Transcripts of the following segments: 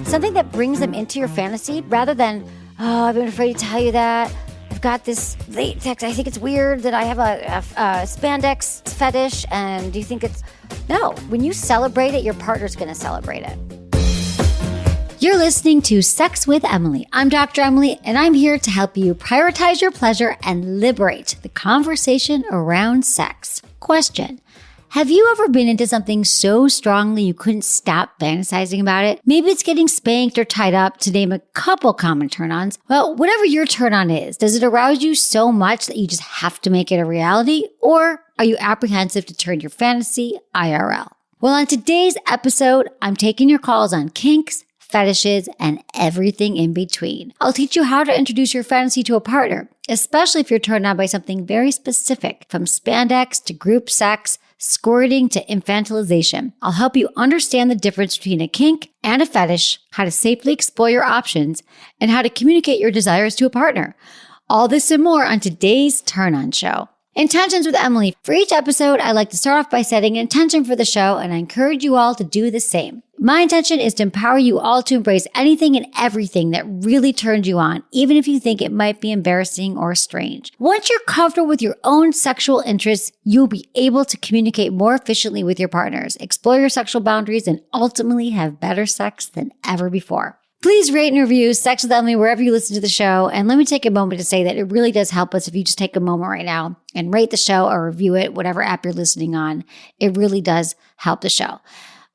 something that brings them into your fantasy rather than, oh, I've been afraid to tell you that. I've got this latex. I think it's weird that I have a spandex fetish. And do you think it's... No, when you celebrate it, your partner's going to celebrate it. You're listening to Sex with Emily. I'm Dr. Emily, and I'm here to help you prioritize your pleasure and liberate the conversation around sex. Question: have you ever been into something so strongly you couldn't stop fantasizing about it? Maybe it's getting spanked or tied up, to name a couple common turn-ons. Well, whatever your turn-on is, does it arouse you so much that you just have to make it a reality? Or are you apprehensive to turn your fantasy IRL? Well, on today's episode, I'm taking your calls on kinks, fetishes, and everything in between. I'll teach you how to introduce your fantasy to a partner, especially if you're turned on by something very specific, from spandex to group sex, squirting to infantilization. I'll help you understand the difference between a kink and a fetish, how to safely explore your options, and how to communicate your desires to a partner. All this and more on today's Turn On Show. Intentions with Emily. For each episode, I like to start off by setting an intention for the show, and I encourage you all to do the same. My intention is to empower you all to embrace anything and everything that really turns you on, even if you think it might be embarrassing or strange. Once you're comfortable with your own sexual interests, you'll be able to communicate more efficiently with your partners, explore your sexual boundaries, and ultimately have better sex than ever before. Please rate and review Sex with Emily wherever you listen to the show. And let me take a moment to say that it really does help us if you just take a moment right now and rate the show or review it, whatever app you're listening on. It really does help the show.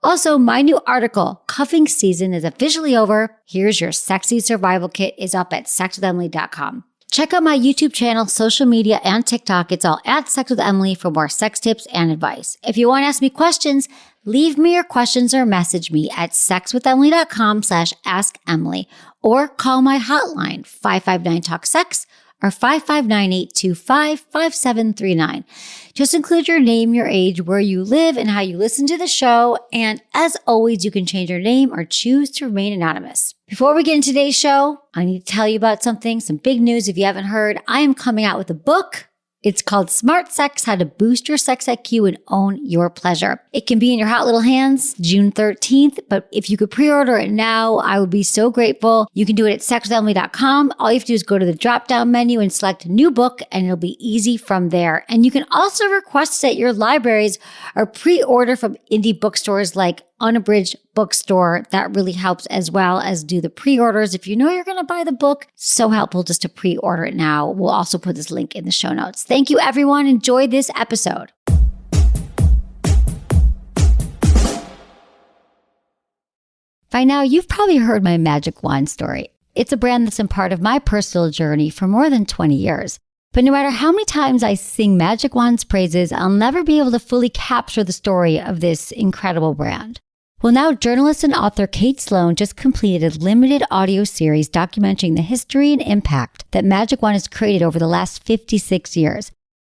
Also, my new article, Cuffing Season, is officially over. Here's Your Sexy Survival Kit is up at sexwithemily.com. Check out my YouTube channel, social media, and TikTok. It's all at Sex with Emily for more sex tips and advice. If you want to ask me questions, leave me your questions or message me at sexwithemily.com/assemily or call my hotline 559-TALK-SEX or 559-825-5739. Just include your name, your age, where you live, and how you listen to the show. And as always, you can change your name or choose to remain anonymous. Before we get into today's show, I need to tell you about some big news if you haven't heard. I am coming out with a book. It's called Smart Sex, How to Boost Your Sex IQ and Own Your Pleasure. It can be in your hot little hands June 13th, but if you could pre-order it now, I would be so grateful. You can do it at sexwithemily.com. All you have to do is go to the drop-down menu and select New Book, and it'll be easy from there. And you can also request it at your libraries or pre-order from indie bookstores like Unabridged Bookstore. That really helps, as well as do the pre-orders. If you know you're going to buy the book, so helpful just to pre-order it now. We'll also put this link in the show notes. Thank you, everyone. Enjoy this episode. By now, you've probably heard my Magic Wand story. It's a brand that's been part of my personal journey for more than 20 years. But no matter how many times I sing Magic Wand's praises, I'll never be able to fully capture the story of this incredible brand. Well, now journalist and author Kate Sloan just completed a limited audio series documenting the history and impact that Magic Wand has created over the last 56 years.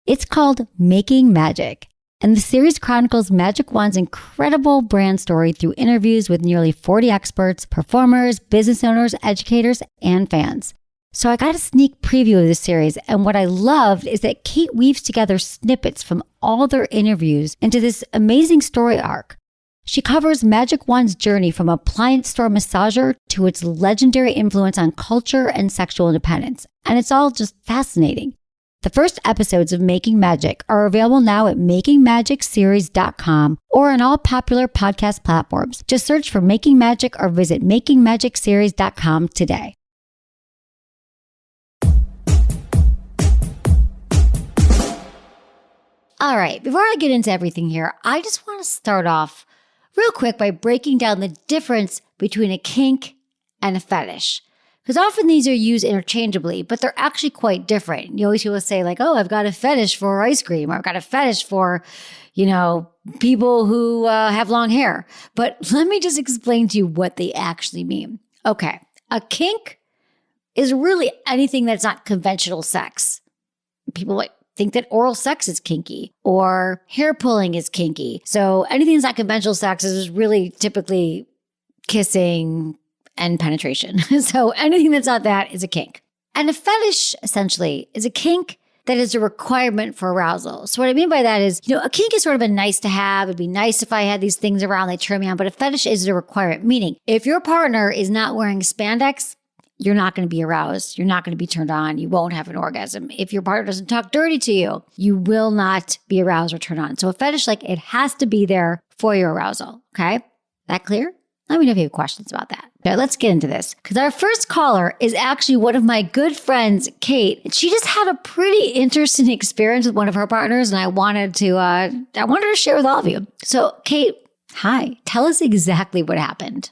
It's called Making Magic, and the series chronicles Magic Wand's incredible brand story through interviews with nearly 40 experts, performers, business owners, educators, and fans. So I got a sneak preview of this series, and what I loved is that Kate weaves together snippets from all their interviews into this amazing story arc. She covers Magic Wand's journey from appliance store massager to its legendary influence on culture and sexual independence, and it's all just fascinating. The first episodes of Making Magic are available now at makingmagicseries.com or on all popular podcast platforms. Just search for Making Magic or visit makingmagicseries.com today. All right, before I get into everything here, I just want to start off real quick by breaking down the difference between a kink and a fetish. Because often these are used interchangeably, but they're actually quite different. You always hear say like, oh, I've got a fetish for ice cream, or I've got a fetish for, people who have long hair. But let me just explain to you what they actually mean. Okay, a kink is really anything that's not conventional sex. People think that oral sex is kinky or hair pulling is kinky. So anything that's not conventional sex is really typically kissing and penetration. So anything that's not that is a kink. And a fetish, essentially, is a kink that is a requirement for arousal. So what I mean by that is, a kink is sort of a nice to have. It'd be nice if I had these things around, they turn me on, but a fetish is a requirement. Meaning, if your partner is not wearing spandex, you're not going to be aroused. You're not going to be turned on. You won't have an orgasm. If your partner doesn't talk dirty to you, you will not be aroused or turned on. So a fetish, it has to be there for your arousal. Okay? That clear? Let me know if you have questions about that. Okay, let's get into this. Because our first caller is actually one of my good friends, Kate. She just had a pretty interesting experience with one of her partners, and I wanted to share with all of you. So, Kate, hi. Tell us exactly what happened.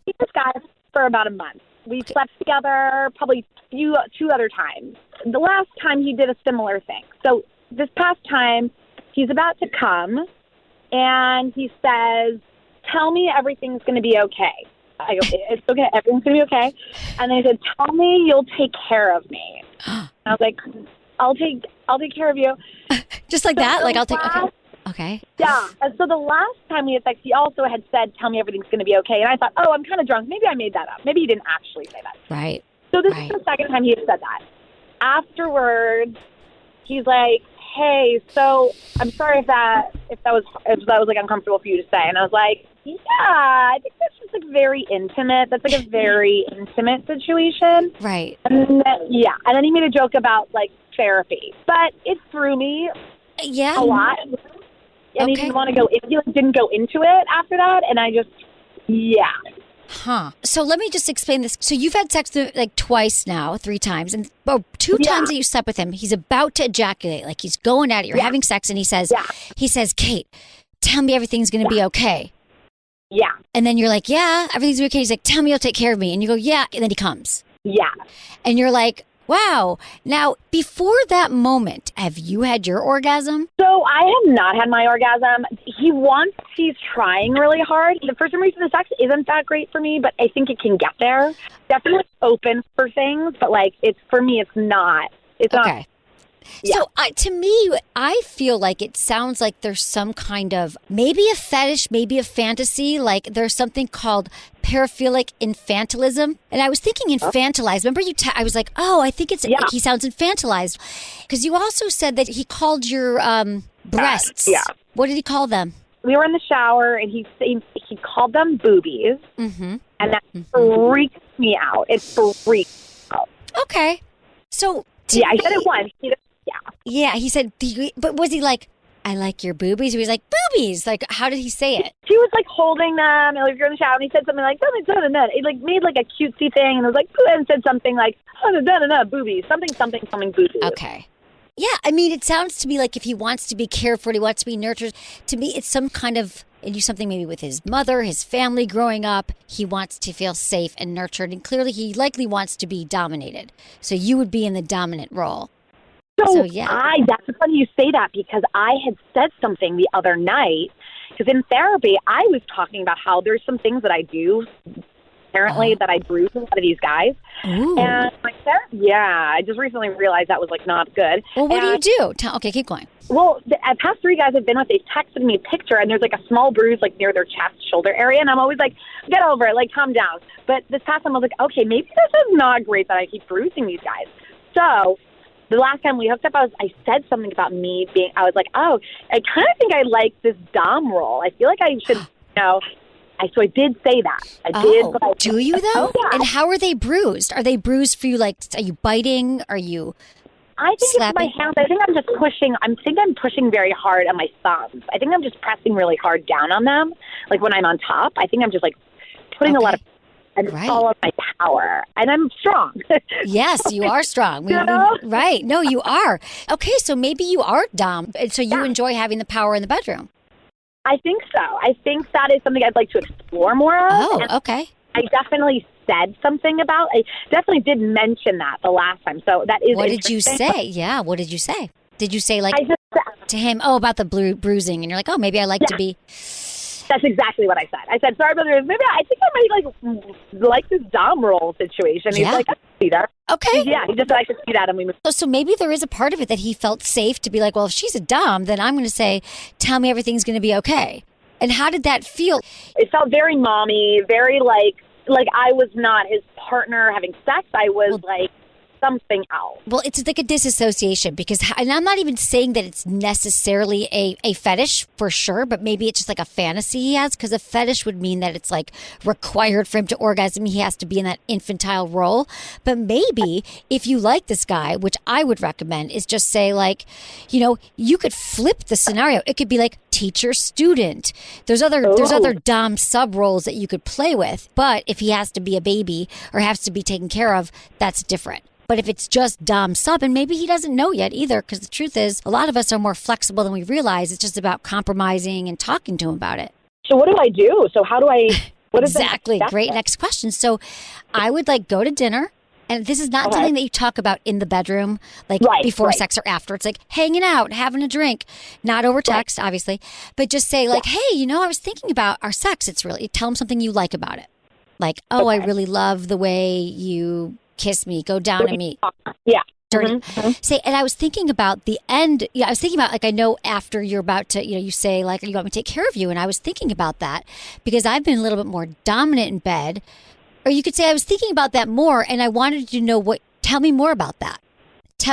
This guy for about a month. We slept together probably two other times. The last time he did a similar thing. So this past time, he's about to come, and he says, tell me everything's going to be okay. I go, it's okay. Everything's going to be okay. And then he said, tell me you'll take care of me. And I was like, I'll take care of you. Just like that? I'll take, okay. Yeah. And so the last time we had sex, he also had said, tell me everything's going to be okay. And I thought, I'm kind of drunk. Maybe I made that up. Maybe he didn't actually say that. Right. So this is the second time he had said that. Afterwards, he's like, hey, so I'm sorry if that was uncomfortable for you to say. And I was like, yeah, I think that's just very intimate. That's a very intimate situation. Right. And then he made a joke about therapy, but it threw me a lot. And he didn't want to go. He didn't go into it after that, and I just Huh. So let me just explain this. So you've had sex with twice now, 3 times, and two times that you slept with him. He's about to ejaculate, he's going at it. You're having sex, and he says, Kate, tell me everything's going to be okay. Yeah. And then you're like, yeah, everything's okay. He's like, tell me you'll take care of me. And you go, yeah. And then he comes. Yeah. And you're like, wow. Now, before that moment, have you had your orgasm? So I have not had my orgasm. He's trying really hard. For some reason, the sex isn't that great for me, but I think it can get there. Definitely open for things, but for me, it's not. It's okay. Not. Yeah. So to me, I feel like it sounds like there's some kind of maybe a fetish, maybe a fantasy. There's something called paraphilic infantilism. And I was thinking infantilized. Remember I was like, I think it's he sounds infantilized. Because you also said that he called your breasts. What did he call them? We were in the shower, and he called them boobies. Mm-hmm. And that freaked me out. It freaked me out. Okay. So I said it once. Yeah, he said, but was he like, I like your boobies? He was like, boobies. How did he say it? He was holding them, and you're in the shower, and he said something like, da-da-da-da. He made a cutesy thing, and it was and said something like, da-da-da-da, boobies, something, boobies. Okay. Yeah, I mean, it sounds to me like if he wants to be cared for, he wants to be nurtured. To me, it's some kind of, and do something maybe with his mother, his family growing up. He wants to feel safe and nurtured, and clearly he likely wants to be dominated. So you would be in the dominant role. So that's funny you say that, because I had said something the other night, because in therapy, I was talking about how there's some things that I do, apparently, that I bruise a lot of these guys. Ooh. And my therapist, I just recently realized that was not good. Well, what do you do? Okay, keep going. Well, the past 3 guys I've been with, they've texted me a picture, and there's a small bruise near their chest, shoulder area, and I'm always like, get over it, calm down. But this past time I was like, okay, maybe this is not great that I keep bruising these guys. So the last time we hooked up, I said something about me being, I was like, I kind of think I like this dom role. I feel like I should, so I did say that. I did. But do you though? And how are they bruised? Are they bruised for you? Are you biting? Are you I think slapping? It's my hands. I think I'm just pushing. I'm pushing very hard on my thumbs. I think I'm just pressing really hard down on them. When I'm on top, I think I'm just putting a lot of all of my power. And I'm strong. Yes, you are strong. Right. No, you are. Okay, so maybe you are dom. And so you enjoy having the power in the bedroom. I think so. I think that is something I'd like to explore more of. Oh, okay. I definitely said something about. I definitely did mention that the last time. So that is. What did you say? Yeah. What did you say? Did you say to him? About the bruising, and you're like, maybe I like to be. That's exactly what I said. I said, sorry, brother. Maybe I think I might like this dom roll situation. He's like, I can see that. Okay. Yeah. He just said I could see that, and we moved. So maybe there is a part of it that he felt safe to be like, well, if she's a dom, then I'm going to say, tell me everything's going to be okay. And how did that feel? It felt very mommy, very like I was not his partner having sex. I was something else. Well, it's like a disassociation because, and I'm not even saying that it's necessarily a fetish for sure, but maybe it's just like a fantasy he has, because a fetish would mean that it's like required for him to orgasm. He has to be in that infantile role. But maybe if you like this guy, which I would recommend, is just say like, you could flip the scenario. It could be like teacher student. There's other dom sub roles that you could play with. But if he has to be a baby or has to be taken care of, that's different. But if it's just dom sub, and maybe he doesn't know yet either, because the truth is a lot of us are more flexible than we realize. It's just about compromising and talking to him about it. So what do I do? So how do I... What is exactly. Great next question. So I would go to dinner. And this is not something that you talk about in the bedroom, before sex or after. It's like hanging out, having a drink, not over text, obviously, but just say hey, I was thinking about our sex. Tell him something you like about it. I really love the way you kiss me, go down on me. Yeah. Say, and I was thinking about the end. Yeah, I was thinking about I know after you're about to, you say you want me to take care of you. And I was thinking about that because I've been a little bit more dominant in bed. Or you could say I was thinking about that more and I wanted to know tell me more about that.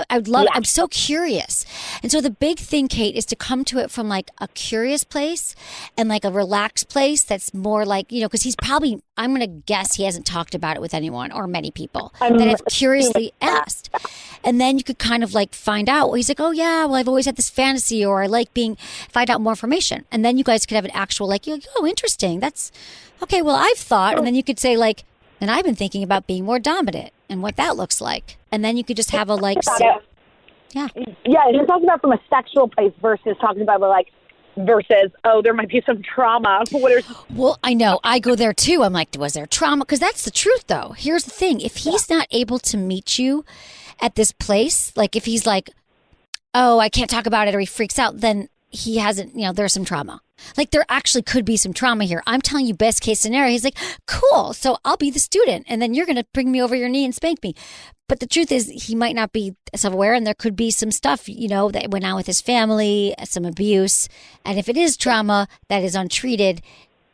I'm so curious. And so the big thing, Kate, is to come to it from a curious place and a relaxed place that's more because he's probably, I'm going to guess he hasn't talked about it with anyone or many people that have curiously asked. And then you could kind of find out, he's like, oh yeah, well, I've always had this fantasy, or I find out more information. And then you guys could have an actual oh, interesting. That's okay. Well, I've thought, and then you could say and I've been thinking about being more dominant and what that looks like. And then you could just have Yeah, you're talking about from a sexual place versus talking about there might be some trauma. Well, I know. I go there too. I'm like, was there trauma? Because that's the truth, though. Here's the thing. If he's not able to meet you at this place, if he's oh, I can't talk about it, or he freaks out, then he hasn't, there's some trauma. There actually could be some trauma here. I'm telling you, best case scenario. He's like, cool. So I'll be the student, and then you're going to bring me over your knee and spank me. But the truth is, he might not be self-aware, and there could be some stuff, that went on with his family, some abuse. And if it is trauma that is untreated,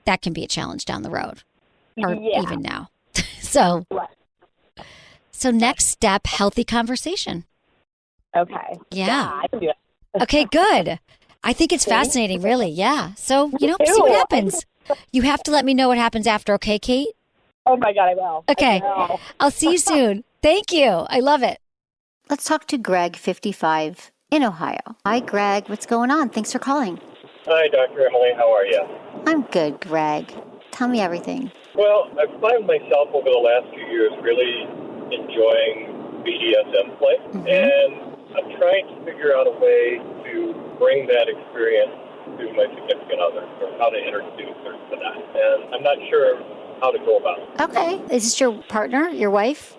that can be a challenge down the road, or even now. So next step, healthy conversation. Okay. Yeah. I can do it. Okay, good. I think it's fascinating, really. Yeah. So, see what happens. You have to let me know what happens after, okay, Kate? Oh, my God, I will. Okay. I'll see you soon. Thank you. I love it. Let's talk to Greg, 55, in Ohio. Hi, Greg. What's going on? Thanks for calling. Hi, Dr. Emily. How are you? I'm good, Greg. Tell me everything. Well, I find myself over the last few years really enjoying BDSM play, and I'm trying to figure out a way to bring that experience to my significant other, or how to introduce her to that. And I'm not sure how to go about it. Okay. Is this your partner, your wife?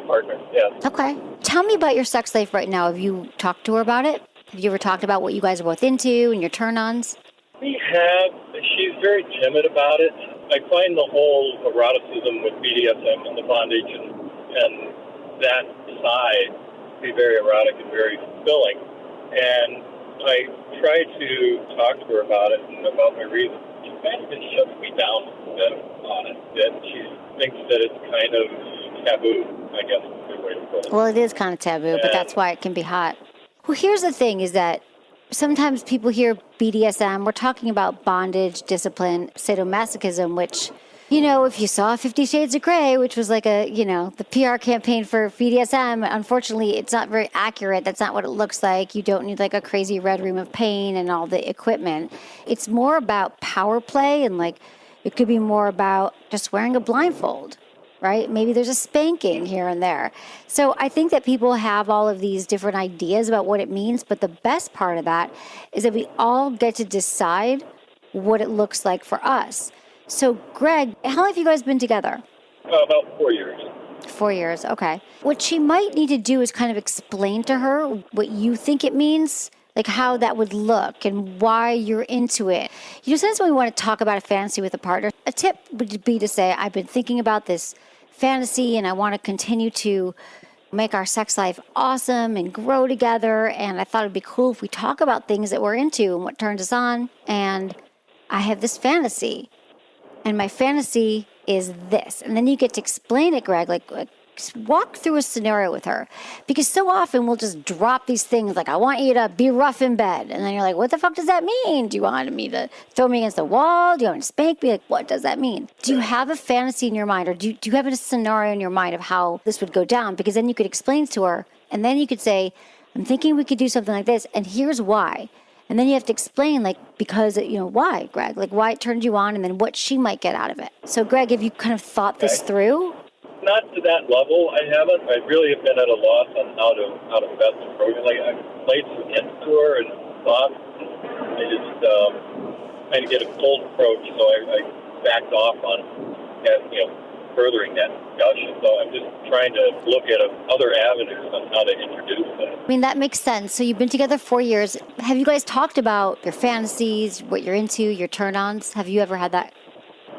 Partner, yes. Okay. Tell me about your sex life right now. Have you talked to her about it? Have you ever talked about what you guys are both into and your turn-ons? We have. She's very timid about it. I find the whole eroticism with BDSM and the bondage and that side to be very erotic and very fulfilling. And I try to talk to her about it and about my reasons. She kind of just shuts me down a bit on it. That she thinks that it's kind of taboo, I guess is a good way to put it. Well, it is kind of taboo, but that's why it can be hot. Well, here's the thing is that sometimes people hear BDSM, we're talking about bondage, discipline, sadomasochism, which, if you saw 50 Shades of Grey, which was the PR campaign for BDSM, unfortunately, it's not very accurate. That's not what it looks like. You don't need a crazy red room of pain and all the equipment. It's more about power play, and it could be more about just wearing a blindfold, right? Maybe there's a spanking here and there. So I think that people have all of these different ideas about what it means, but the best part of that is that we all get to decide what it looks like for us. So, Greg, how long have you guys been together? About 4 years. 4 years, okay. What she might need to do is kind of explain to her what you think it means, how that would look and why you're into it. Sometimes when we want to talk about a fantasy with a partner, a tip would be to say, I've been thinking about this fantasy and I want to continue to make our sex life awesome and grow together. And I thought it'd be cool if we talk about things that we're into and what turns us on. And I have this fantasy. And my fantasy is this. And then you get to explain it, Greg, walk through a scenario with her. Because so often we'll just drop these things like, I want you to be rough in bed. And then you're like, what the fuck does that mean? Do you want me to throw me against the wall? Do you want me to spank me? Like, what does that mean? Do you have a fantasy in your mind, or do you have a scenario in your mind of how this would go down? Because then you could explain to her, and then you could say, I'm thinking we could do something like this, and here's why. And then you have to explain, like, because, why, Greg? Like, why it turned you on, and then what she might get out of it. So, Greg, have you kind of thought this through? Not to that level, I haven't. I really have been at a loss on how to best approach it. Like, I played some hints to her and thought, I just trying to get a cold approach, so I backed off on, furthering that discussion. So I'm just trying to look at other avenues on how to introduce that. I mean, that makes sense. So you've been together 4 years. Have you guys talked about your fantasies, what you're into, your turn-ons? Have you ever had that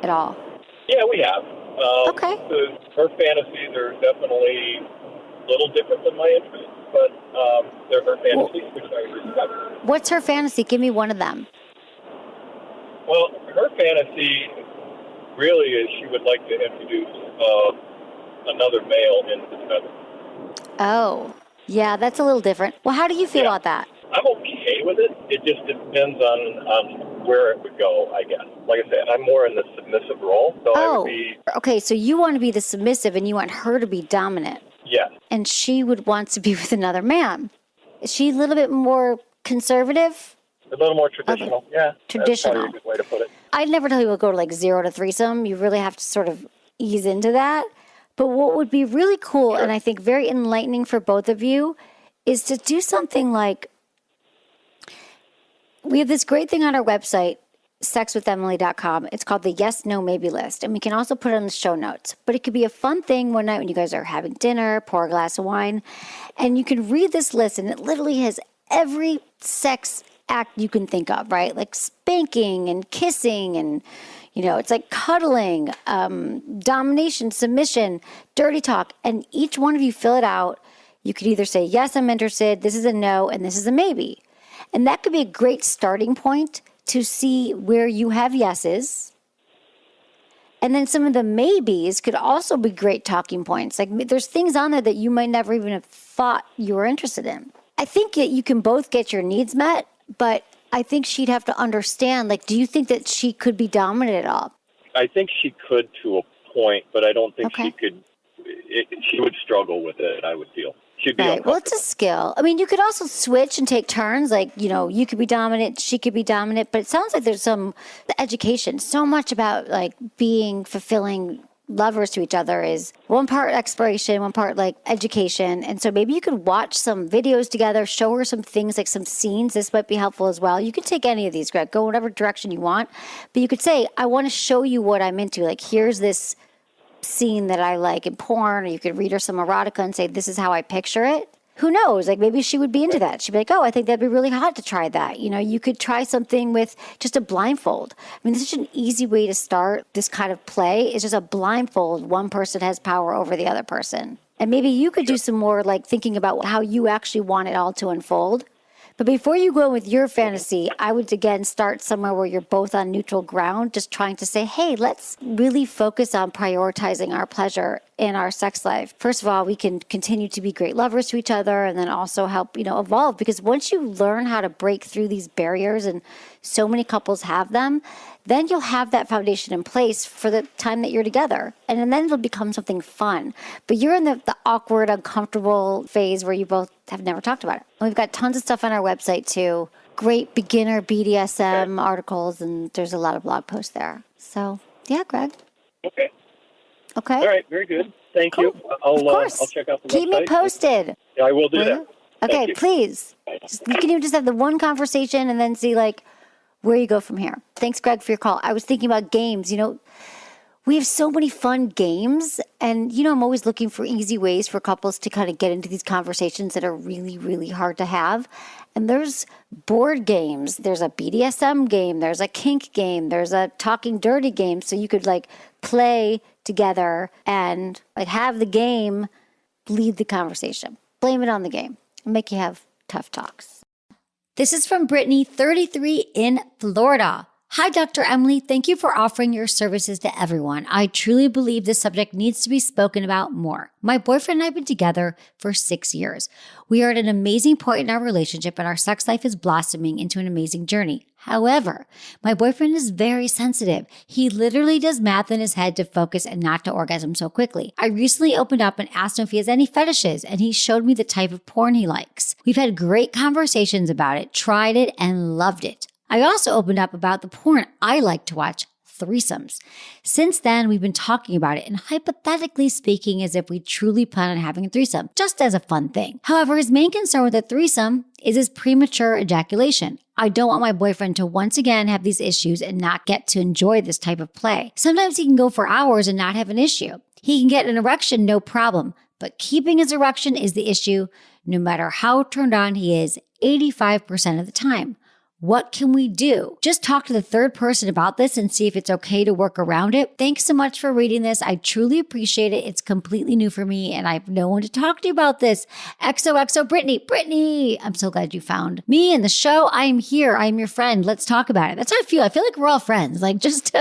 at all? Yeah, we have. Okay. Her fantasies are definitely a little different than my interests, but they're her fantasies, which I respect. What's her fantasy? Give me one of them. Well, her fantasy really is she would like to introduce another male into the bedroom. Oh, yeah, that's a little different. Well, how do you feel about that? I'm okay with it. It just depends on where it would go, I guess. Like I said, I'm more in the submissive role, so I would be... Okay, so you want to be the submissive and you want her to be dominant. Yes. And she would want to be with another man. Is she a little bit more conservative? A little more traditional, yeah. Traditional. That's probably a good way to put it. I'd never tell people to go to like 0 to threesome. You really have to sort of ease into that. But what would be really cool, and I think very enlightening for both of you, is to do something like, we have this great thing on our website, sexwithemily.com. It's called the yes, no, maybe list. And we can also put it in the show notes. But it could be a fun thing one night when you guys are having dinner, pour a glass of wine, and you can read this list, and it literally has every sex act you can think of, right? Like spanking and kissing and, it's like cuddling, domination, submission, dirty talk. And each one of you fill it out. You could either say, yes, I'm interested, this is a no, and this is a maybe. And that could be a great starting point to see where you have yeses. And then some of the maybes could also be great talking points. Like there's things on there that you might never even have thought you were interested in. I think that you can both get your needs met, but I think she'd have to understand, like, do you think that she could be dominant at all? I think she could to a point, but I don't think she could. She would struggle with it, I would feel. She'd be uncomfortable. Well, it's a skill. I mean, you could also switch and take turns. Like, you could be dominant, she could be dominant. But it sounds like there's some education. So much about, like, being fulfilling lovers to each other is one part exploration, one part, like, education. And so maybe you could watch some videos together, show her some things, like some scenes. This might be helpful as well. You can take any of these, Greg. Go whatever direction you want. But you could say, I want to show you what I'm into. Like, here's this scene that I like in porn, or you could read her some erotica and say, this is how I picture it. Who knows? Like maybe she would be into that. She'd be like, oh, I think that'd be really hot to try that. You could try something with just a blindfold. I mean, this is such an easy way to start this kind of play. It's just a blindfold. One person has power over the other person. And maybe you could do some more like thinking about how you actually want it all to unfold. But before you go with your fantasy, I would, again, start somewhere where you're both on neutral ground, just trying to say, hey, let's really focus on prioritizing our pleasure in our sex life. First of all, we can continue to be great lovers to each other and then also help, evolve. Because once you learn how to break through these barriers, and so many couples have them, then you'll have that foundation in place for the time that you're together. And then it'll become something fun. But you're in the awkward, uncomfortable phase where you both have never talked about it. We've got tons of stuff on our website too. Great beginner BDSM articles, and there's a lot of blog posts there. So, yeah, Greg. Okay. Okay. All right. Very good. Thank you. I'll check out the website. Keep me posted. Yeah, I will do that. Okay, please. You can even just have the one conversation and then see, like, where you go from here. Thanks, Greg, for your call. I was thinking about games. We have so many fun games, and, I'm always looking for easy ways for couples to kind of get into these conversations that are really, really hard to have. And there's board games. There's a BDSM game. There's a kink game. There's a talking dirty game. So you could, like, play together and, like, have the game lead the conversation. Blame it on the game and make you have tough talks. This is from Brittany, 33, in Florida. Hi, Dr. Emily. Thank you for offering your services to everyone. I truly believe this subject needs to be spoken about more. My boyfriend and I have been together for 6 years. We are at an amazing point in our relationship and our sex life is blossoming into an amazing journey. However, my boyfriend is very sensitive. He literally does math in his head to focus and not to orgasm so quickly. I recently opened up and asked him if he has any fetishes, and he showed me the type of porn he likes. We've had great conversations about it, tried it, and loved it. I also opened up about the porn I like to watch, threesomes. Since then, we've been talking about it and hypothetically speaking as if we truly plan on having a threesome, just as a fun thing. However, his main concern with a threesome is his premature ejaculation. I don't want my boyfriend to once again have these issues and not get to enjoy this type of play. Sometimes he can go for hours and not have an issue. He can get an erection, no problem, but keeping his erection is the issue, no matter how turned on he is 85% of the time. What can we do? Just talk to the third person about this and see if it's okay to work around it. Thanks so much for reading this. I truly appreciate it. It's completely new for me and I have no one to talk to about this. XOXO Brittany. Brittany, I'm so glad you found me and the show. I am here. I am your friend. Let's talk about it. That's how I feel. I feel like we're all friends. Like just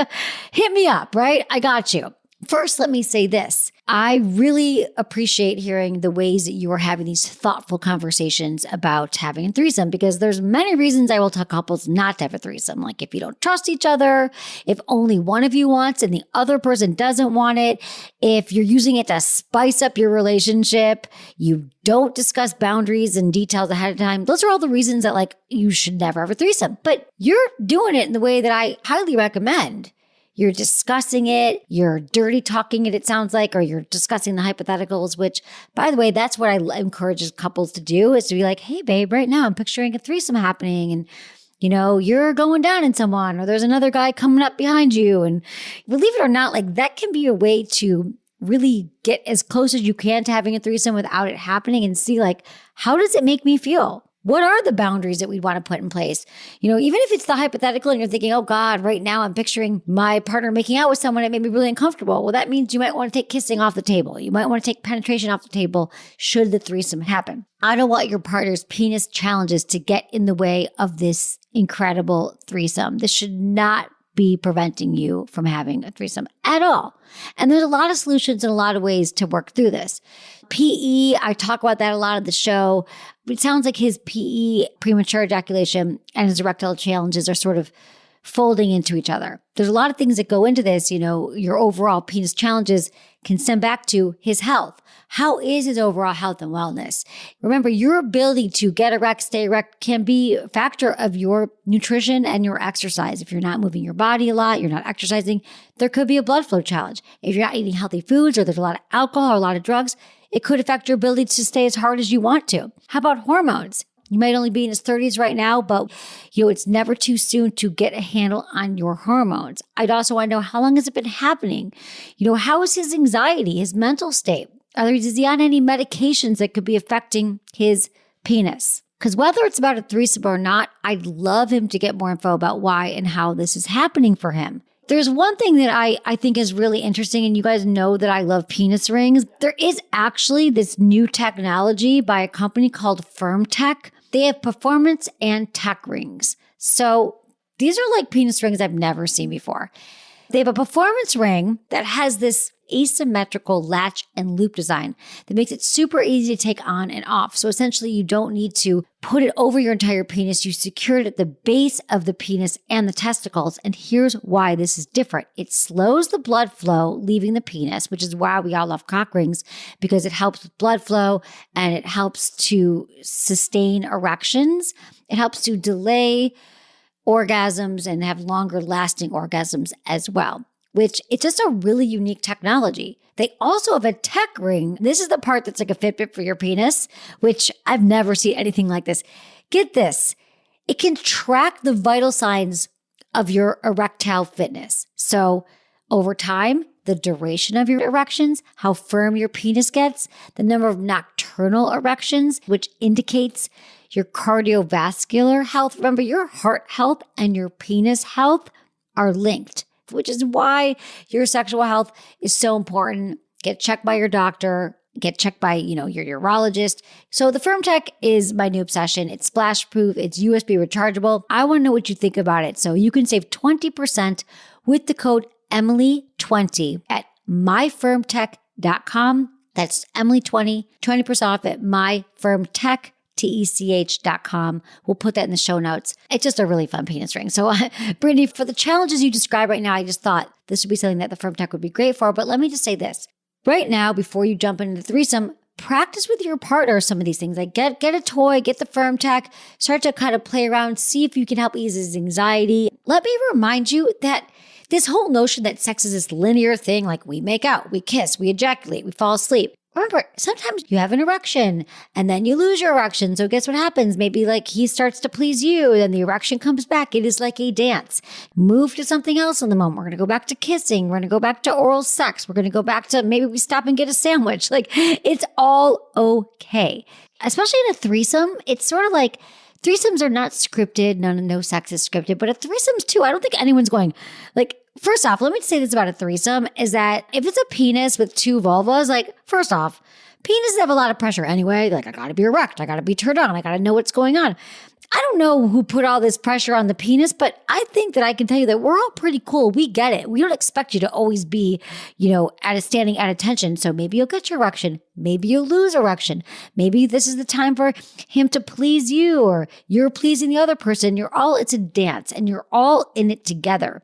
hit me up, right? I got you. First, let me say this. I really appreciate hearing the ways that you are having these thoughtful conversations about having a threesome because there's many reasons I will tell couples not to have a threesome. Like if you don't trust each other, if only one of you wants and the other person doesn't want it, if you're using it to spice up your relationship, you don't discuss boundaries and details ahead of time. Those are all the reasons that like you should never have a threesome. But you're doing it in the way that I highly recommend. You're discussing it, you're dirty talking it sounds like, or you're discussing the hypotheticals, which, by the way, that's what I encourage couples to do is to be like, hey, babe, right now I'm picturing a threesome happening and, you know, you're going down in someone or there's another guy coming up behind you. And believe it or not, like that can be a way to really get as close as you can to having a threesome without it happening and see like, how does it make me feel? What are the boundaries that we'd want to put in place? You know, even if it's the hypothetical and you're thinking, oh God, right now I'm picturing my partner making out with someone that made me really uncomfortable. Well, that means you might want to take kissing off the table. You might want to take penetration off the table should the threesome happen. I don't want your partner's penis challenges to get in the way of this incredible threesome. This should not be preventing you from having a threesome at all. And there's a lot of solutions and a lot of ways to work through this. PE, I talk about that a lot of the show. It sounds like his PE, premature ejaculation, and his erectile challenges are sort of folding into each other. There's a lot of things that go into this. You know, your overall penis challenges can stem back to his health. How is his overall health and wellness? Remember, your ability to get erect, stay erect can be a factor of your nutrition and your exercise. If you're not moving your body a lot, you're not exercising, there could be a blood flow challenge. If you're not eating healthy foods or there's a lot of alcohol or a lot of drugs, it could affect your ability to stay as hard as you want to. How about hormones? You might only be in his 30s right now, but it's never too soon to get a handle on your hormones. I'd also want to know, how long has it been happening? How is his anxiety, his mental state? Is he on any medications that could be affecting his penis? Because whether it's about a threesome or not, I'd love him to get more info about why and how this is happening for him. There's one thing that I think is really interesting, and you guys know that I love penis rings. There is actually this new technology by a company called FirmTech. They have performance and tech rings. So these are like penis rings I've never seen before. They have a performance ring that has this asymmetrical latch and loop design that makes it super easy to take on and off. So essentially you don't need to put it over your entire penis. You secure it at the base of the penis and the testicles. And here's why this is different. It slows the blood flow leaving the penis, which is why we all love cock rings, because it helps with blood flow and it helps to sustain erections. It helps to delay orgasms and have longer lasting orgasms as well, which it's just a really unique technology. They also have a tech ring. This is the part that's like a Fitbit for your penis, which I've never seen anything like this. Get this. It can track the vital signs of your erectile fitness. So over time, the duration of your erections, how firm your penis gets, the number of nocturnal erections, which indicates your cardiovascular health. Remember, your heart health and your penis health are linked, which is why your sexual health is so important. Get checked by your doctor. get checked by, your urologist. So the Firm Tech is my new obsession. It's splash proof. It's USB rechargeable. I want to know what you think about it. So you can save 20% with the code Emily20 at myfirmtech.com. That's Emily20, 20% off at myfirmtech.com. We'll put that in the show notes. It's just a really fun penis ring. So, Brittany, for the challenges you describe right now, I just thought this would be something that the Firm Tech would be great for. But let me just say this. Right now, before you jump into the threesome, practice with your partner some of these things. Like get a toy, get the Firm Tech, start to kind of play around, see if you can help ease his anxiety. Let me remind you that this whole notion that sex is this linear thing, like we make out, we kiss, we ejaculate, we fall asleep. Remember, sometimes you have an erection and then you lose your erection. So guess what happens? Maybe like he starts to please you, then the erection comes back. It is like a dance. Move to something else in the moment. We're going to go back to kissing. We're going to go back to oral sex. We're going to go back to maybe we stop and get a sandwich. Like it's all okay. Especially in a threesome, it's sort of like threesomes are not scripted. No sex is scripted, but a threesome's too. I don't think anyone's going like, first off, let me say this about a threesome is that if it's a penis with two vulvas, like first off, penises have a lot of pressure anyway. Like I got to be erect. I got to be turned on. I got to know what's going on. I don't know who put all this pressure on the penis, but I think that I can tell you that we're all pretty cool. We get it. We don't expect you to always be, standing at attention. So maybe you'll get your erection. Maybe you'll lose erection. Maybe this is the time for him to please you or you're pleasing the other person. It's a dance and you're all in it together.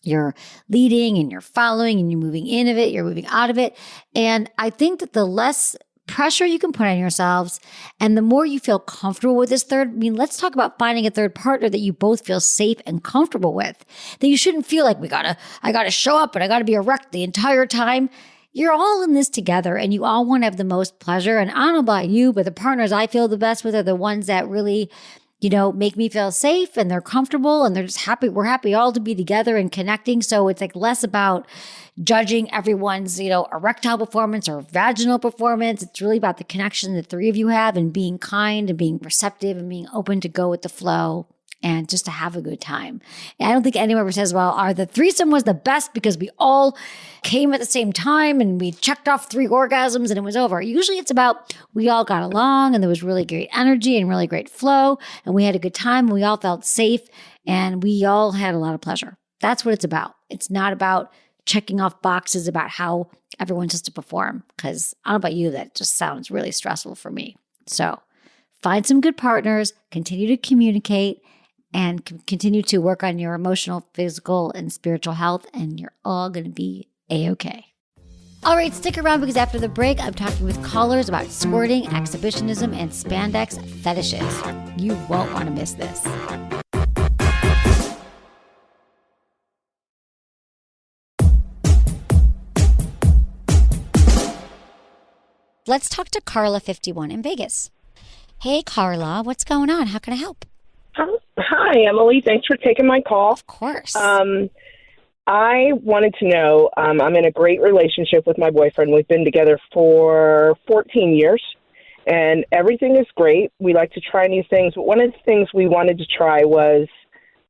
You're leading and you're following and you're moving in of it, you're moving out of it. And I think that the less pressure you can put on yourselves and the more you feel comfortable with this let's talk about finding a third partner that you both feel safe and comfortable with. That you shouldn't feel like I gotta show up and I gotta be erect the entire time. You're all in this together and you all want to have the most pleasure. And I don't know about you, but the partners I feel the best with are the ones that really make me feel safe and they're comfortable and they're just happy. We're happy all to be together and connecting. So it's like less about judging everyone's, erectile performance or vaginal performance. It's really about the connection the three of you have and being kind and being receptive and being open to go with the flow and just to have a good time. And I don't think anyone ever says, well, the threesome was the best because we all came at the same time and we checked off 3 orgasms and it was over. Usually it's about we all got along and there was really great energy and really great flow and we had a good time and we all felt safe and we all had a lot of pleasure. That's what it's about. It's not about checking off boxes about how everyone's supposed to perform because I don't know about you, that just sounds really stressful for me. So find some good partners, continue to communicate, and continue to work on your emotional, physical, and spiritual health, and you're all going to be A-okay. All right, stick around because after the break, I'm talking with callers about squirting, exhibitionism, and spandex fetishes. You won't want to miss this. Let's talk to Carla, 51, in Vegas. Hey, Carla, what's going on? How can I help? Hi, Emily. Thanks for taking my call. Of course. I wanted to know, I'm in a great relationship with my boyfriend. We've been together for 14 years, and everything is great. We like to try new things, but one of the things we wanted to try was,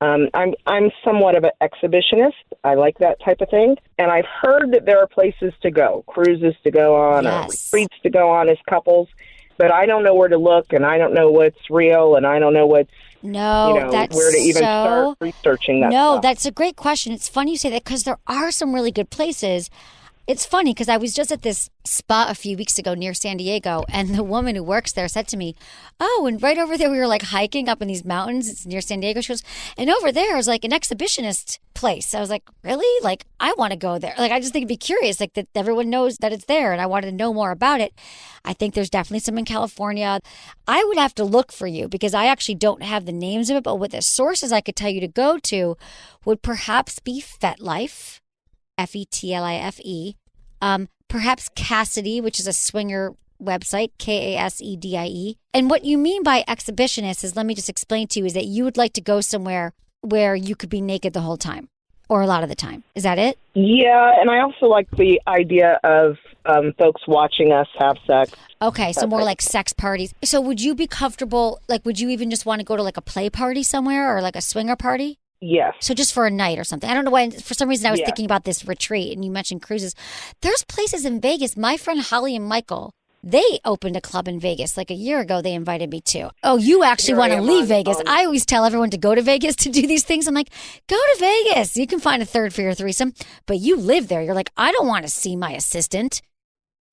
I'm somewhat of an exhibitionist. I like that type of thing, and I've heard that there are places to go, cruises to go on, or retreats to go on as couples, but I don't know where to look, and I don't know what's real, and I don't know what's that's where to even start researching that stuff. That's a great question. It's funny you say that because there are some really good places. It's funny because I was just at this spa a few weeks ago near San Diego, and the woman who works there said to me, oh, and right over there we were like hiking up in these mountains. It's near San Diego. She goes, and over there is like an exhibitionist place. I was like, really? Like, I want to go there. Like, I just think it'd be curious, like that everyone knows that it's there, and I wanted to know more about it. I think there's definitely some in California. I would have to look for you because I actually don't have the names of it, but with the sources I could tell you to go to would perhaps be FetLife. FETLIFE, perhaps Cassidy, which is a swinger website, KASEDIE. And what you mean by exhibitionist is, let me just explain to you, is that you would like to go somewhere where you could be naked the whole time or a lot of the time. Is that it? Yeah, and I also like the idea of folks watching us have sex. Okay, so more like sex parties. So would you be comfortable, like would you even just want to go to like a play party somewhere or like a swinger party? Yes. So just for a night or something. I don't know why. For some reason, I was Yeah. thinking about this retreat, and you mentioned cruises. There's places in Vegas. My friend Holly and Michael, they opened a club in Vegas like a year ago. They invited me to. Oh, you actually Here want I to am leave on- Vegas? on- I always tell everyone to go to Vegas to do these things. I'm like, go to Vegas. You can find a third for your threesome, but you live there. You're like, I don't want to see my assistant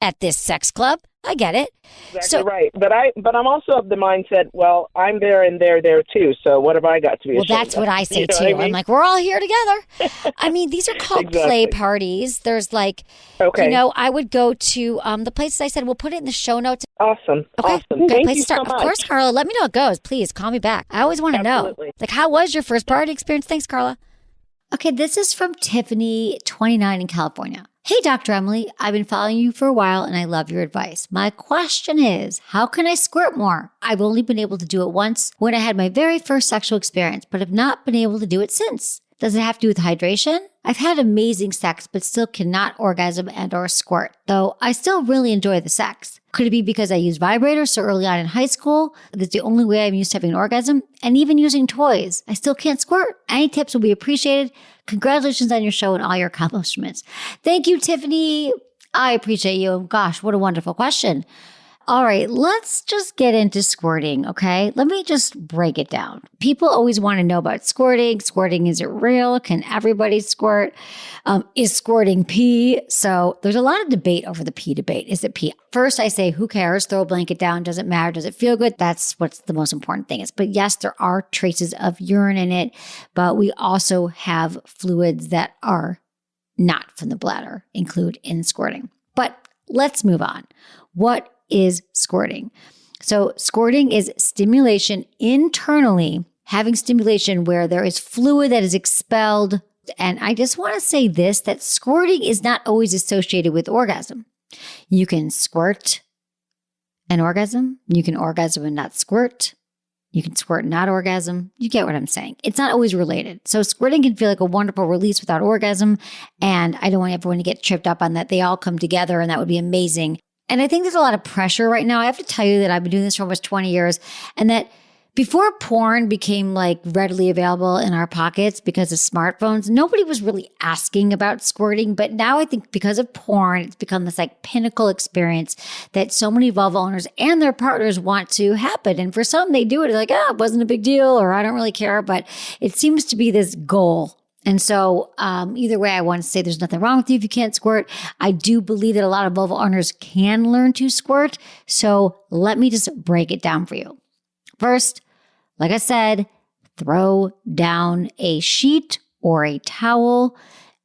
at this sex club. I get it. Exactly right. But I'm also of the mindset, well, I'm there and they're there too. So what have I got to be Well, ashamed that's of? what I say You know too. what I mean? I'm like, we're all here together. I mean, these are called play Exactly. parties. There's like, Okay. you know, I would go to the places I said, we'll put it in the show notes. Awesome. Okay. Awesome. Great Thank place you to start. so much. Of course, Carla, let me know how it goes. Please call me back. I always want to know. Absolutely. Like, how was your first party experience? Thanks, Carla. Okay, this is from Tiffany, 29 in California. Hey, Dr. Emily, I've been following you for a while and I love your advice. My question is, how can I squirt more? I've only been able to do it once when I had my very first sexual experience, but have not been able to do it since. Does it have to do with hydration? I've had amazing sex, but still cannot orgasm and or squirt, though I still really enjoy the sex. Could it be because I used vibrators so early on in high school? That's the only way I'm used to having an orgasm. And even using toys, I still can't squirt. Any tips will be appreciated. Congratulations on your show and all your accomplishments. Thank you, Tiffany. I appreciate you. Gosh, what a wonderful question. All right, let's just get into squirting, okay? Let me just break it down. People always want to know about squirting. Squirting, is it real? Can everybody squirt? Is squirting pee? So there's a lot of debate over the pee debate. Is it pee? First, I say, who cares? Throw a blanket down. Doesn't matter. Does it feel good? That's what's the most important thing is. But yes, there are traces of urine in it, but we also have fluids that are not from the bladder include in squirting. But let's move on. What is squirting? So squirting is stimulation internally, having stimulation where there is fluid that is expelled. And I just want to say this, that squirting is not always associated with orgasm. You can squirt an orgasm. You can orgasm and not squirt. You can squirt and not orgasm. You get what I'm saying. It's not always related. So squirting can feel like a wonderful release without orgasm. And I don't want everyone to get tripped up on that. They all come together and that would be amazing. And I think there's a lot of pressure right now. I have to tell you that I've been doing this for almost 20 years and that before porn became like readily available in our pockets because of smartphones, nobody was really asking about squirting. But now I think because of porn, it's become this like pinnacle experience that so many vulva owners and their partners want to happen. And for some, they do it like, it wasn't a big deal or I don't really care. But it seems to be this goal. And so either way, I want to say there's nothing wrong with you if you can't squirt. I do believe that a lot of vulva owners can learn to squirt. So let me just break it down for you. First, like I said, throw down a sheet or a towel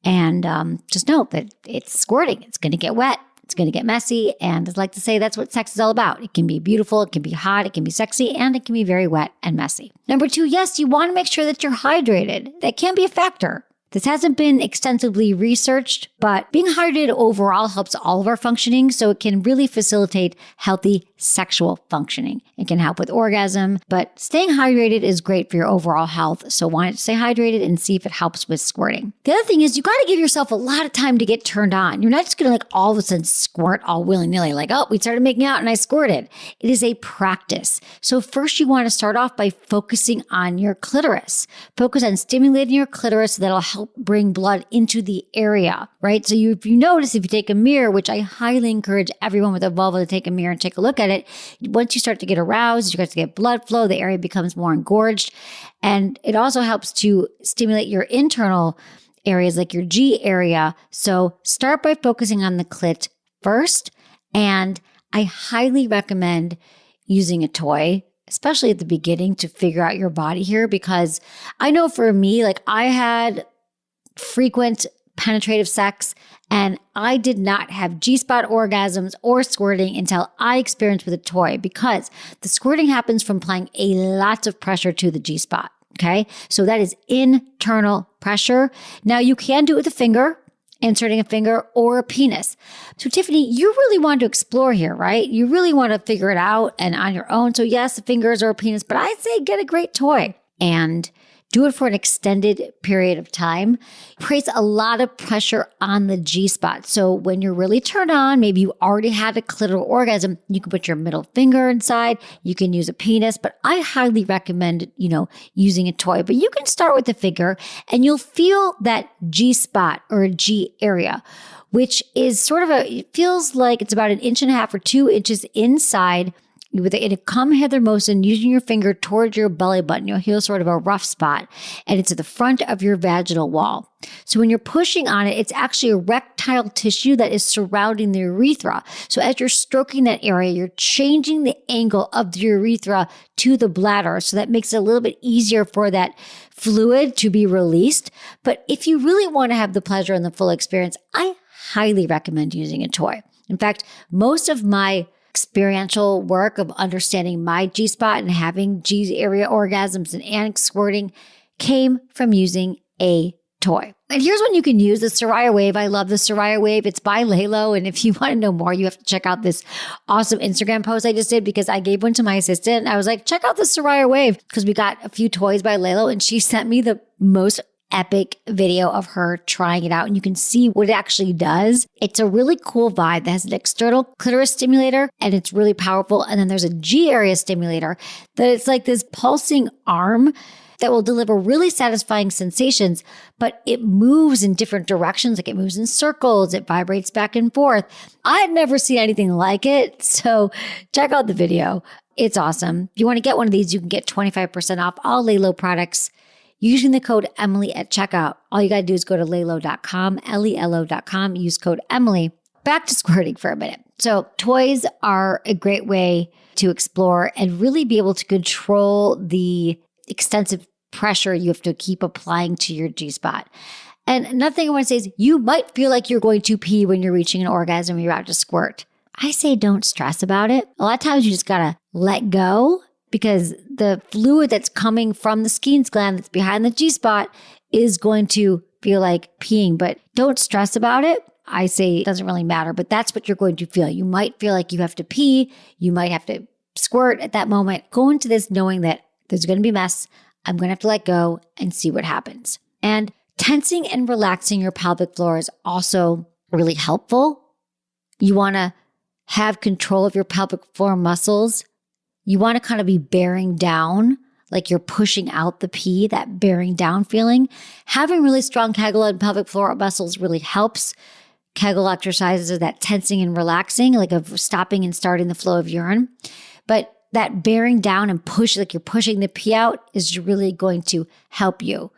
and just know that it's squirting. It's going to get wet. It's going to get messy. And I'd like to say that's what sex is all about. It can be beautiful, it can be hot, it can be sexy, and it can be very wet and messy. Number two, yes, you want to make sure that you're hydrated. That can be a factor. This hasn't been extensively researched, but being hydrated overall helps all of our functioning, so it can really facilitate healthy sexual functioning. It can help with orgasm, but staying hydrated is great for your overall health, so why not stay hydrated and see if it helps with squirting. The other thing is you got to give yourself a lot of time to get turned on. You're not just going to like all of a sudden squirt all willy-nilly, like, oh, we started making out and I squirted. It is a practice. So first you want to start off by focusing on your clitoris. Focus on stimulating your clitoris so that'll help bring blood into the area, right? So if you notice, if you take a mirror, which I highly encourage everyone with a vulva to take a mirror and take a look at it, once you start to get aroused, you start to get blood flow, the area becomes more engorged. And it also helps to stimulate your internal areas like your G area. So start by focusing on the clit first. And I highly recommend using a toy, especially at the beginning, to figure out your body here, because I know for me, like I had frequent penetrative sex and I did not have G-spot orgasms or squirting until I experienced with a toy, because the squirting happens from applying a lot of pressure to the G-spot. Okay. So that is internal pressure. Now you can do it with a finger, inserting a finger or a penis. So Tiffany, you really want to explore here, right? You really want to figure it out and on your own. So yes, fingers or a penis, but I say get a great toy. And do it for an extended period of time, creates a lot of pressure on the G-spot. So when you're really turned on, maybe you already had a clitoral orgasm, you can put your middle finger inside, you can use a penis, but I highly recommend, using a toy. But you can start with the finger and you'll feel that G-spot or a G area, which is it feels like it's about 1.5 inches or 2 inches inside with a come hither motion using your finger towards your belly button. You'll feel sort of a rough spot, and it's at the front of your vaginal wall. So when you're pushing on it, it's actually erectile tissue that is surrounding the urethra. So as you're stroking that area, you're changing the angle of the urethra to the bladder. So that makes it a little bit easier for that fluid to be released. But if you really want to have the pleasure and the full experience, I highly recommend using a toy. In fact, most of my experiential work of understanding my G-spot and having G-area orgasms and squirting came from using a toy. And here's when you can use the Soraya Wave. I love the Soraya Wave. It's by Lalo. And if you want to know more, you have to check out this awesome Instagram post I just did because I gave one to my assistant. I was like, check out the Soraya Wave because we got a few toys by Lalo and she sent me the most epic video of her trying it out and you can see what it actually does. It's a really cool vibe that has an external clitoris stimulator and it's really powerful. And then there's a G area stimulator that it's like this pulsing arm that will deliver really satisfying sensations, but it moves in different directions. Like it moves in circles, it vibrates back and forth. I had never seen anything like it. So check out the video. It's awesome. If you want to get one of these, you can get 25% off all Lalo products using the code Emily at checkout. All you got to do is go to lelo.com, lelo.com, use code Emily. Back to squirting for a minute. So toys are a great way to explore and really be able to control the extensive pressure you have to keep applying to your G-spot. And another thing I want to say is you might feel like you're going to pee when you're reaching an orgasm and you're about to squirt. I say don't stress about it. A lot of times you just got to let go because the fluid that's coming from the Skene's gland that's behind the G-spot is going to feel like peeing, but don't stress about it. I say it doesn't really matter, but that's what you're going to feel. You might feel like you have to pee. You might have to squirt at that moment. Go into this knowing that there's going to be mess. I'm going to have to let go and see what happens. And tensing and relaxing your pelvic floor is also really helpful. You want to have control of your pelvic floor muscles. You want to kind of be bearing down, like you're pushing out the pee, that bearing down feeling. Having really strong Kegel and pelvic floor muscles really helps. Kegel exercises are that tensing and relaxing, like of stopping and starting the flow of urine. But that bearing down and push, like you're pushing the pee out, is really going to help you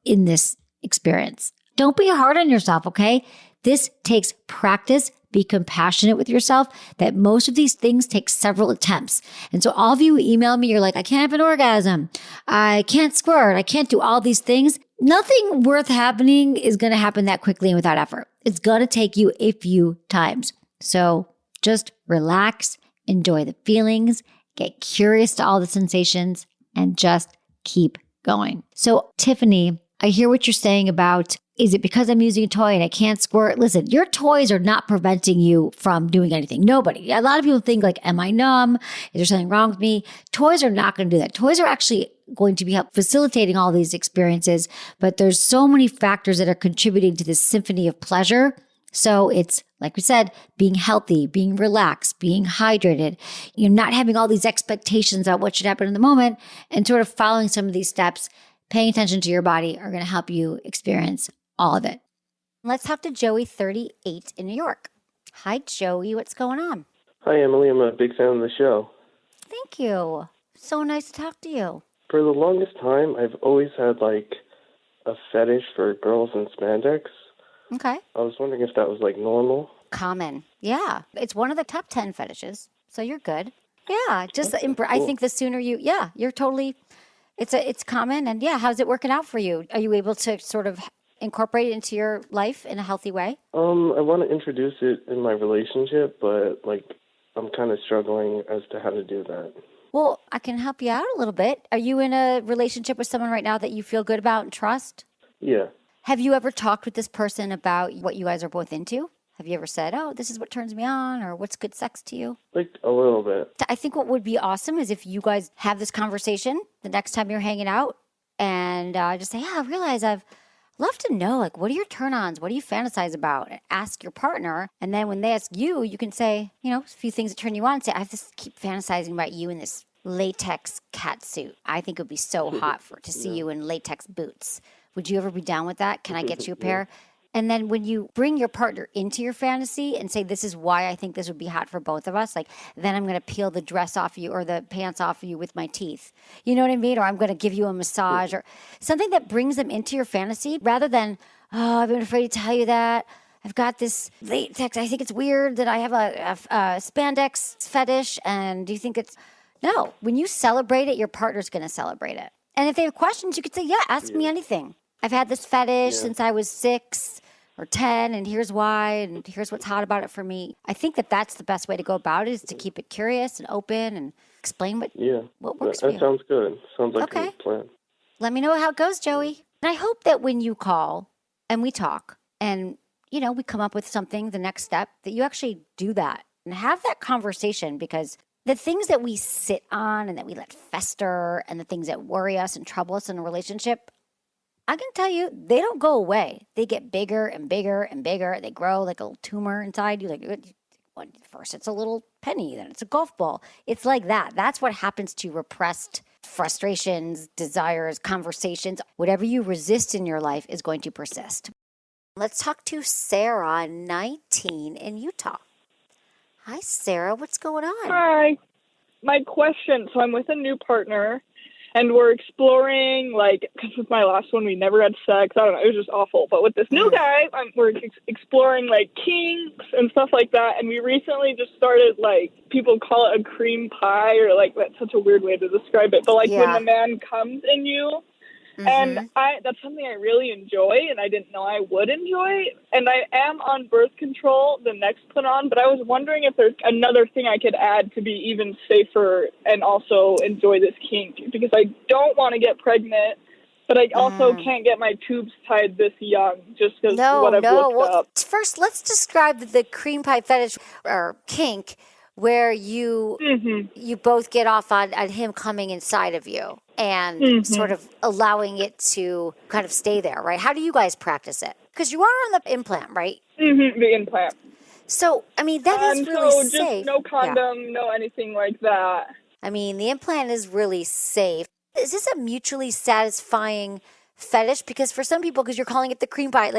in this experience. Don't be hard on yourself, okay? This takes practice. Be compassionate with yourself, that most of these things take several attempts. And so all of you who email me, you're like, I can't have an orgasm. I can't squirt. I can't do all these things. Nothing worth happening is going to happen that quickly and without effort. It's going to take you a few times. So just relax, enjoy the feelings, get curious to all the sensations, and just keep going. So Tiffany, I hear what you're saying about, is it because I'm using a toy and I can't squirt? Listen, your toys are not preventing you from doing anything. Nobody. A lot of people think like, am I numb? Is there something wrong with me? Toys are not going to do that. Toys are actually going to be facilitating all these experiences, but there's so many factors that are contributing to this symphony of pleasure. So it's, like we said, being healthy, being relaxed, being hydrated, not having all these expectations about what should happen in the moment, and sort of following some of these steps, paying attention to your body are going to help you experience all of it. Let's talk to Joey, 38, in New York. Hi, Joey. What's going on? Hi, Emily. I'm a big fan of the show. Thank you. So nice to talk to you. For the longest time, I've always had, a fetish for girls in spandex. Okay. I was wondering if that was, normal. Common. Yeah. It's one of the top 10 fetishes, so you're good. Yeah. Just, Okay, cool. I think the sooner you're totally, it's common. And yeah, how's it working out for you? Are you able to sort of incorporate it into your life in a healthy way? I want to introduce it in my relationship, but, I'm kind of struggling as to how to do that. Well, I can help you out a little bit. Are you in a relationship with someone right now that you feel good about and trust? Yeah. Have you ever talked with this person about what you guys are both into? Have you ever said, oh, this is what turns me on, or what's good sex to you? A little bit. I think what would be awesome is if you guys have this conversation the next time you're hanging out, and just say, yeah, I realize I've love to know, like, what are your turn-ons? What do you fantasize about? And ask your partner. And then when they ask you, you can say, a few things that turn you on and say, I just keep fantasizing about you in this latex cat suit. I think it would be so hot to see you in latex boots. Would you ever be down with that? Can I get you a pair? And then when you bring your partner into your fantasy and say, this is why I think this would be hot for both of us, like, then I'm going to peel the dress off you or the pants off of you with my teeth. You know what I mean? Or I'm going to give you a massage or something that brings them into your fantasy rather than, oh, I've been afraid to tell you that. I've got this latex. I think it's weird that I have a spandex fetish. And do you think it's... No. When you celebrate it, your partner's going to celebrate it. And if they have questions, you could say, yeah, ask me anything. I've had this fetish since I was 6 or 10, and here's why, and here's what's hot about it for me. I think that that's the best way to go about it, is to keep it curious and open and explain what works for you. That sounds good. Sounds like a good plan. Let me know how it goes, Joey. And I hope that when you call and we talk and, we come up with something, the next step, that you actually do that and have that conversation, because the things that we sit on and that we let fester and the things that worry us and trouble us in a relationship, I can tell you, they don't go away. They get bigger and bigger and bigger. They grow like a little tumor inside you. First it's a little penny, then it's a golf ball. It's like that. That's what happens to repressed frustrations, desires, conversations. Whatever you resist in your life is going to persist. Let's talk to Sarah, 19, in Utah. Hi, Sarah. What's going on? Hi. My question, so I'm with a new partner, and we're exploring, because with my last one, we never had sex. I don't know. It was just awful. But with this new guy, we're exploring, kinks and stuff like that. And we recently just started, people call it a cream pie, or, that's such a weird way to describe it. But, when the man comes in you, and that's something I really enjoy, and I didn't know I would enjoy. And I am on birth control, the next put on, but I was wondering if there's another thing I could add to be even safer and also enjoy this kink, because I don't want to get pregnant, but I also can't get my tubes tied this young, just because what I've looked up. First, let's describe the cream pie fetish or kink, where you both get off on him coming inside of you and sort of allowing it to kind of stay there, right? How do you guys practice it? Because you are on the implant, right? The implant. So, that is really safe. Just no condom, no anything like that. The implant is really safe. Is this a mutually satisfying fetish? Because for some people, because you're calling it the cream pie,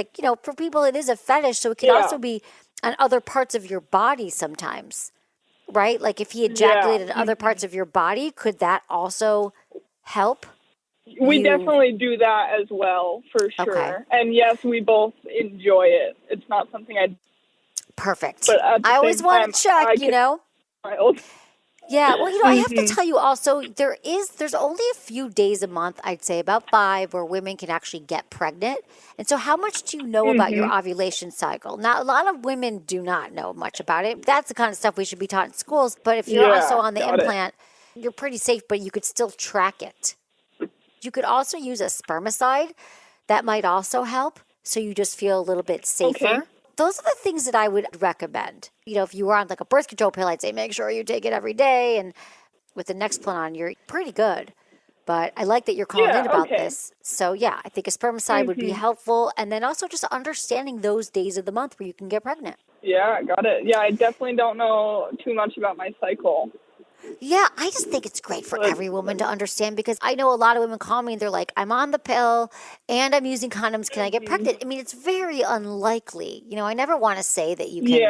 for people it is a fetish, so it can also be on other parts of your body sometimes. Right? If he ejaculated other parts of your body, could that also help? We definitely do that as well, for sure. Okay. And yes, we both enjoy it. It's not something Perfect. But I always want to check, Yeah, well, I have to tell you also, there's only a few days a month, I'd say about 5, where women can actually get pregnant. And so how much do you know about your ovulation cycle? Now, a lot of women do not know much about it. That's the kind of stuff we should be taught in schools. But if you're also on the implant, you're pretty safe, but you could still track it. You could also use a spermicide. That might also help, so you just feel a little bit safer. Okay. Those are the things that I would recommend. If you were on a birth control pill, I'd say make sure you take it every day. And with the next plan on, you're pretty good. But I like that you're calling in about this. So, I think a spermicide would be helpful. And then also just understanding those days of the month where you can get pregnant. Yeah, I got it. Yeah, I definitely don't know too much about my cycle. Yeah, I just think it's great for every woman to understand, because I know a lot of women call me and they're like, I'm on the pill and I'm using condoms. Can I get pregnant? It's very unlikely. I never want to say that you can,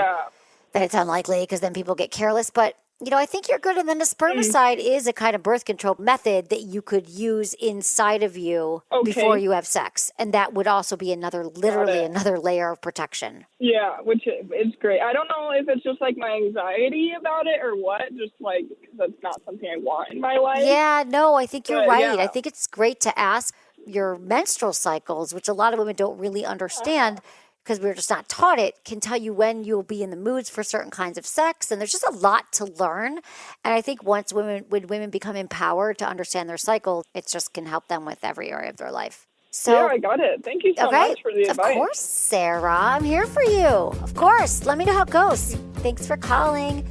that it's unlikely, because then people get careless. But, I think you're good. And then the spermicide is a kind of birth control method that you could use inside of you before you have sex. And that would also be another layer of protection. Yeah, which is great. I don't know if it's just my anxiety about it or what, just because that's not something I want in my life. Yeah, no, I think you're right. Yeah. I think it's great to ask your menstrual cycles, which a lot of women don't really understand, because we're just not taught it, can tell you when you'll be in the moods for certain kinds of sex. And there's just a lot to learn. And I think when women become empowered to understand their cycle, it just can help them with every area of their life. So, I got it. Thank you so much for the advice. Of course, Sarah. I'm here for you. Of course. Let me know how it goes. Thanks for calling.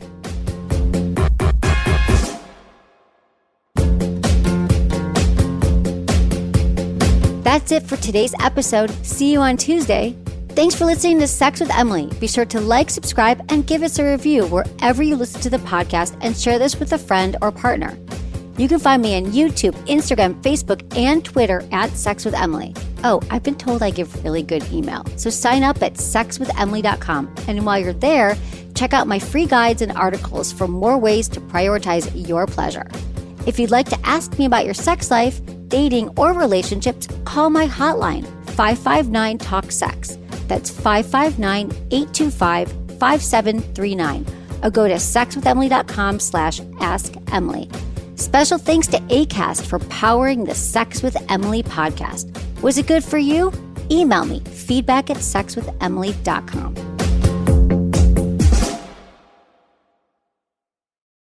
That's it for today's episode. See you on Tuesday. Thanks for listening to Sex with Emily. Be sure to like, subscribe, and give us a review wherever you listen to the podcast, and share this with a friend or partner. You can find me on YouTube, Instagram, Facebook, and Twitter at Sex with Emily. Oh, I've been told I give really good email, so sign up at sexwithemily.com. And while you're there, check out my free guides and articles for more ways to prioritize your pleasure. If you'd like to ask me about your sex life, dating, or relationships, call my hotline, 559-TALK-SEX. That's 559-825-5739. Or go to sexwithemily.com/askemily. Special thanks to Acast for powering the Sex with Emily podcast. Was it good for you? Email me, feedback@sexwithemily.com.